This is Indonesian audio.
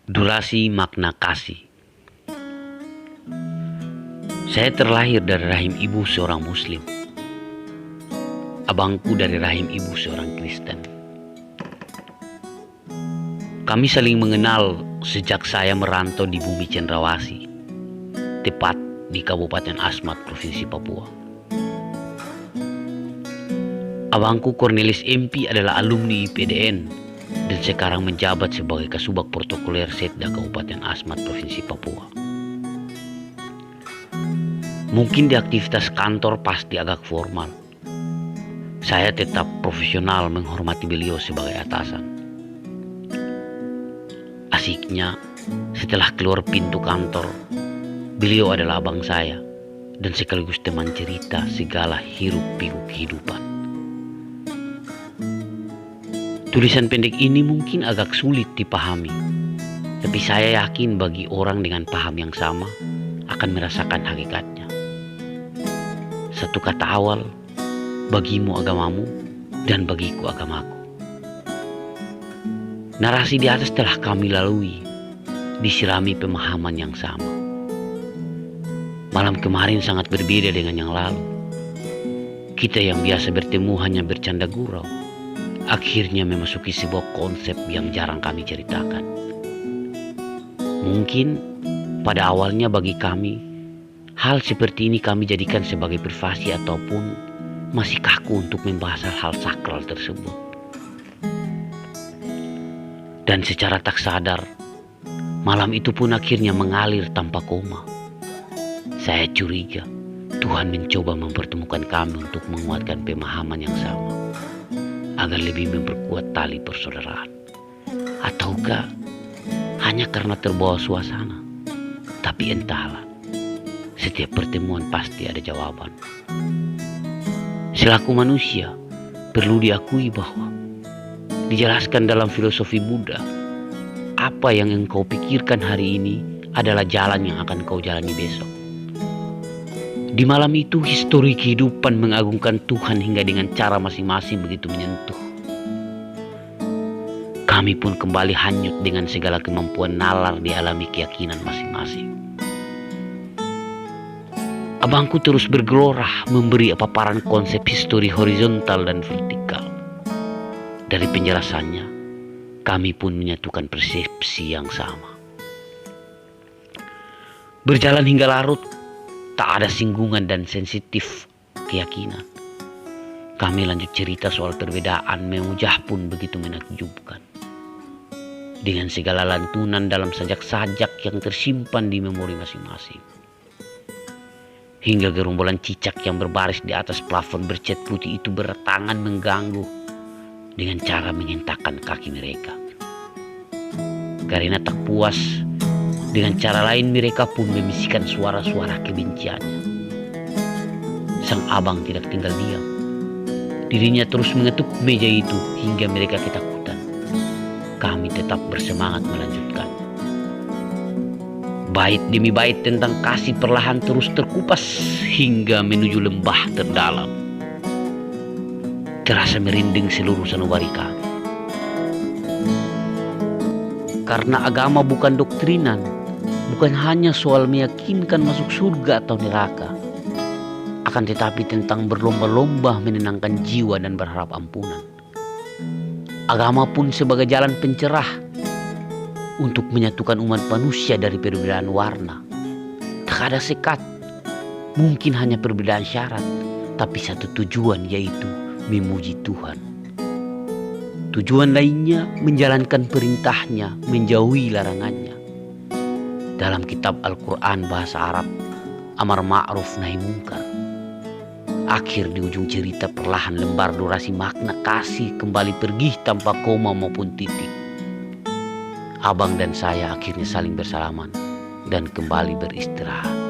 Durasi makna kasih. Saya terlahir dari rahim ibu seorang muslim. Abangku dari rahim ibu seorang Kristen. Kami saling mengenal sejak saya merantau di bumi Cendrawasih, tepat di Kabupaten Asmat, Provinsi Papua. Abangku Cornelis MP adalah alumni IPDN dan sekarang menjabat sebagai Kasubag Protokoler Setda Kabupaten Asmat, Provinsi Papua. Mungkin di aktivitas kantor pasti agak formal. Saya tetap profesional menghormati beliau sebagai atasan. Asiknya, setelah keluar pintu kantor, beliau adalah abang saya dan sekaligus teman cerita segala hiruk-pikuk kehidupan. Tulisan pendek ini mungkin agak sulit dipahami, tapi saya yakin bagi orang dengan paham yang sama akan merasakan hakikatnya. Satu kata awal, bagimu agamamu dan bagiku agamaku. Narasi di atas telah kami lalui, disirami pemahaman yang sama. Malam kemarin sangat berbeda dengan yang lalu. Kita yang biasa bertemu hanya bercanda gurau, akhirnya memasuki sebuah konsep yang jarang kami ceritakan. Mungkin pada awalnya bagi kami, hal seperti ini kami jadikan sebagai privasi ataupun masih kaku untuk membahas hal-hal sakral tersebut. Dan secara tak sadar, malam itu pun akhirnya mengalir tanpa koma. Saya curiga Tuhan mencoba mempertemukan kami untuk menguatkan pemahaman yang sama, agar lebih memperkuat tali persaudaraan. Ataukah hanya karena terbawa suasana? Tapi entahlah, setiap pertemuan pasti ada jawaban. Selaku manusia, perlu diakui bahwa dijelaskan dalam filosofi Buddha, apa yang engkau pikirkan hari ini adalah jalan yang akan kau jalani besok. Di malam itu, histori kehidupan mengagungkan Tuhan hingga dengan cara masing-masing begitu menyentuh. Kami pun kembali hanyut dengan segala kemampuan nalar dialami keyakinan masing-masing. Abangku terus bergelora memberi paparan konsep histori horizontal dan vertikal. Dari penjelasannya, kami pun menyatukan persepsi yang sama. Berjalan hingga larut, tak ada singgungan dan sensitif keyakinan. Kami lanjut cerita soal perbedaan memujah pun begitu menakjubkan. Dengan segala lantunan dalam sajak-sajak yang tersimpan di memori masing-masing. Hingga gerombolan cicak yang berbaris di atas plafon bercat putih itu bertangan mengganggu dengan cara menghentakkan kaki mereka. Karena tak puas, dengan cara lain mereka pun membisikkan suara-suara kebenciannya. Sang abang tidak tinggal diam. Dirinya terus mengetuk meja itu hingga mereka ketakutan. Kami tetap bersemangat melanjutkan. Bait demi bait tentang kasih perlahan terus terkupas hingga menuju lembah terdalam. Terasa merinding seluruh sanubari kami. Karena agama bukan doktrinan, bukan hanya soal meyakinkan masuk surga atau neraka, akan tetapi tentang berlomba-lomba menenangkan jiwa dan berharap ampunan. Agama pun sebagai jalan pencerah untuk menyatukan umat manusia dari perbedaan warna. Tak ada sekat, mungkin hanya perbedaan syarat, tapi satu tujuan, yaitu memuji Tuhan. Tujuan lainnya menjalankan perintahnya, menjauhi larangannya. Dalam kitab Al-Quran bahasa Arab, amar ma'ruf nahi mungkar. Akhir di ujung cerita perlahan lembar durasi makna kasih kembali pergi tanpa koma maupun titik. Abang dan saya akhirnya saling bersalaman dan kembali beristirahat.